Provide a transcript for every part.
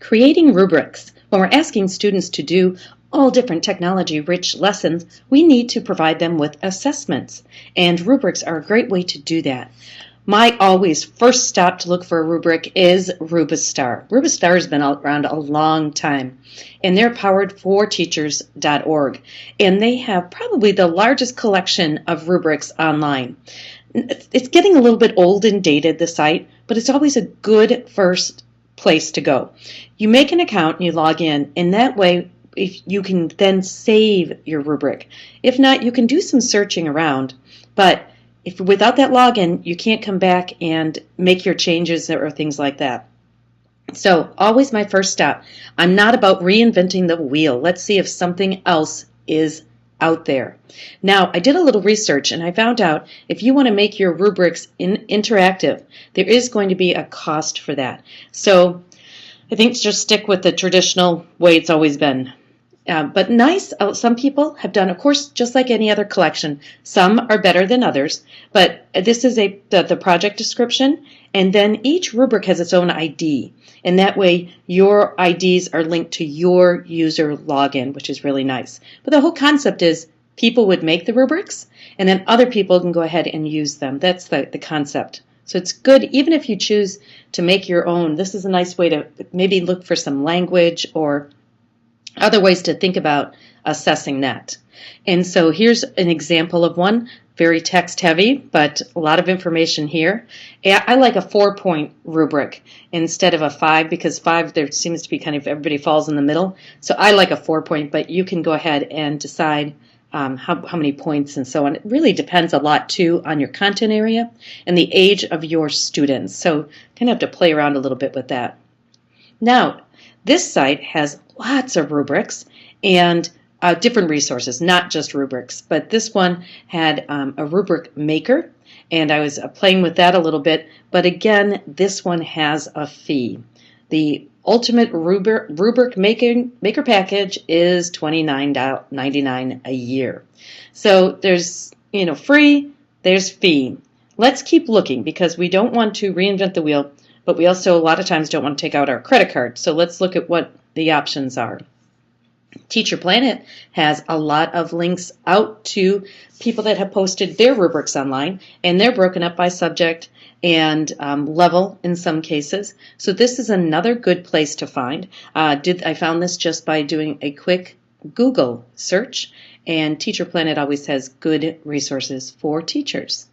Creating rubrics. When we're asking students to do all different technology-rich lessons, we need to provide them with assessments, and rubrics are a great way to do that. My always first stop to look for a rubric is Rubistar. Rubistar has been around a long time, and they're powered4teachers.org, and they have probably the largest collection of rubrics online. It's getting a little bit old and dated, the site, but it's always a good first place to go. You make an account and you log in, and that way if you can then save your rubric. If not, you can do some searching around, but if without that login, you can't come back and make your changes or things like that. So always my first stop. I'm not about reinventing the wheel. Let's see if something else is out there. Now, I did a little research and I found out if you want to make your rubrics interactive, there is going to be a cost for that. So I think just stick with the traditional way it's always been. But nice, some people have done, of course, just like any other collection. Some are better than others, but this is the project description, and then each rubric has its own ID, and that way your IDs are linked to your user login, which is really nice. But the whole concept is people would make the rubrics, and then other people can go ahead and use them. That's the concept. So it's good, even if you choose to make your own, this is a nice way to maybe look for some language or other ways to think about assessing that. And so here's an example of one, very text heavy, but a lot of information here. I like a 4-point rubric instead of a 5, because 5 there seems to be kind of everybody falls in the middle. So I like a 4-point, but you can go ahead and decide how many points and so on. It really depends a lot too on your content area and the age of your students. So kind of have to play around a little bit with that. Now, this site has lots of rubrics and different resources, not just rubrics, but this one had a Rubric Maker, and I was playing with that a little bit, but again, this one has a fee. The Ultimate Rubric Maker package is $29.99 a year. So there's, free, there's fee. Let's keep looking because we don't want to reinvent the wheel, but we also a lot of times don't want to take out our credit card. So let's look at what the options are. Teacher Planet has a lot of links out to people that have posted their rubrics online, and they're broken up by subject and level in some cases. So this is another good place to find. I found this just by doing a quick Google search, and Teacher Planet always has good resources for teachers.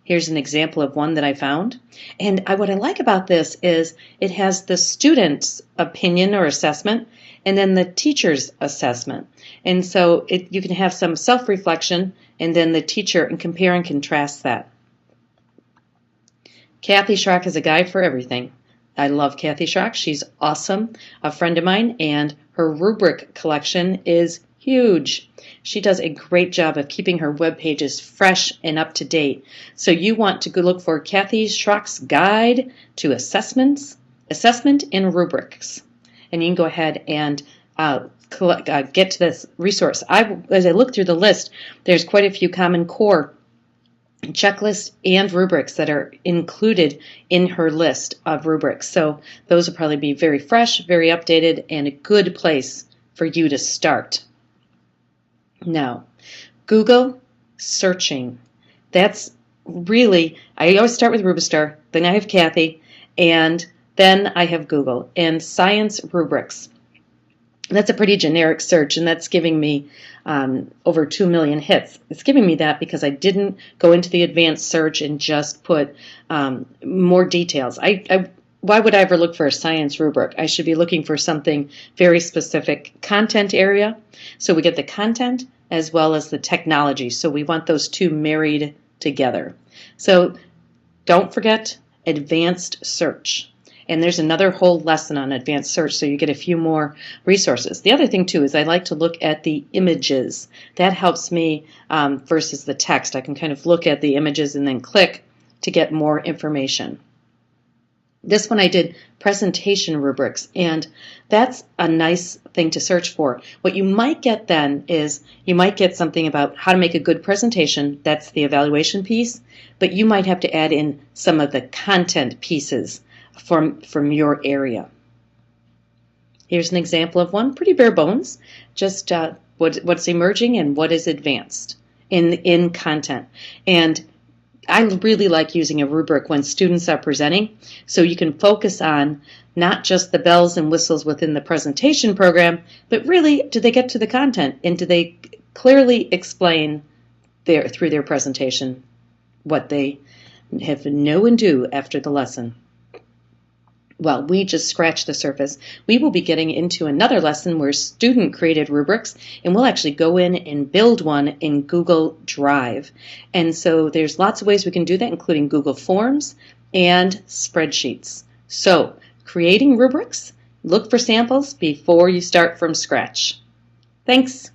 Here's an example of one that I found. And what I like about this is it has the student's opinion or assessment and then the teacher's assessment. And so you can have some self-reflection and then the teacher and compare and contrast that. Kathy Schrock is a guide for everything. I love Kathy Schrock. She's awesome, a friend of mine, and her rubric collection is huge. She does a great job of keeping her web pages fresh and up to date. So you want to go look for Kathy Schrock's Guide to Assessment in Rubrics. And you can go ahead and get to this resource. As I look through the list, there's quite a few Common Core checklists and rubrics that are included in her list of rubrics. So those will probably be very fresh, very updated, and a good place for you to start. Now, Google searching. That's really, I always start with Rubistar, then I have Kathy, and then I have Google and science rubrics. That's a pretty generic search, and that's giving me over 2 million hits. It's giving me that because I didn't go into the advanced search and just put more details. Why would I ever look for a science rubric? I should be looking for something very specific content area. So we get the content as well as the technology. So we want those two married together. So don't forget advanced search. And there's another whole lesson on advanced search, so you get a few more resources. The other thing, too, is I like to look at the images. That helps me versus the text. I can kind of look at the images and then click to get more information. This one I did presentation rubrics, and that's a nice thing to search for. What you might get then is you might get something about how to make a good presentation. That's the evaluation piece, but you might have to add in some of the content pieces from your area. Here's an example of one, pretty bare bones, just what's emerging and what is advanced in content. And I really like using a rubric when students are presenting, so you can focus on not just the bells and whistles within the presentation program, but really, do they get to the content, and do they clearly explain through their presentation what they have know and do after the lesson. Well, we just scratched the surface. We will be getting into another lesson where student-created rubrics, and we'll actually go in and build one in Google Drive. And so there's lots of ways we can do that, including Google Forms and spreadsheets. So, creating rubrics, look for samples before you start from scratch. Thanks.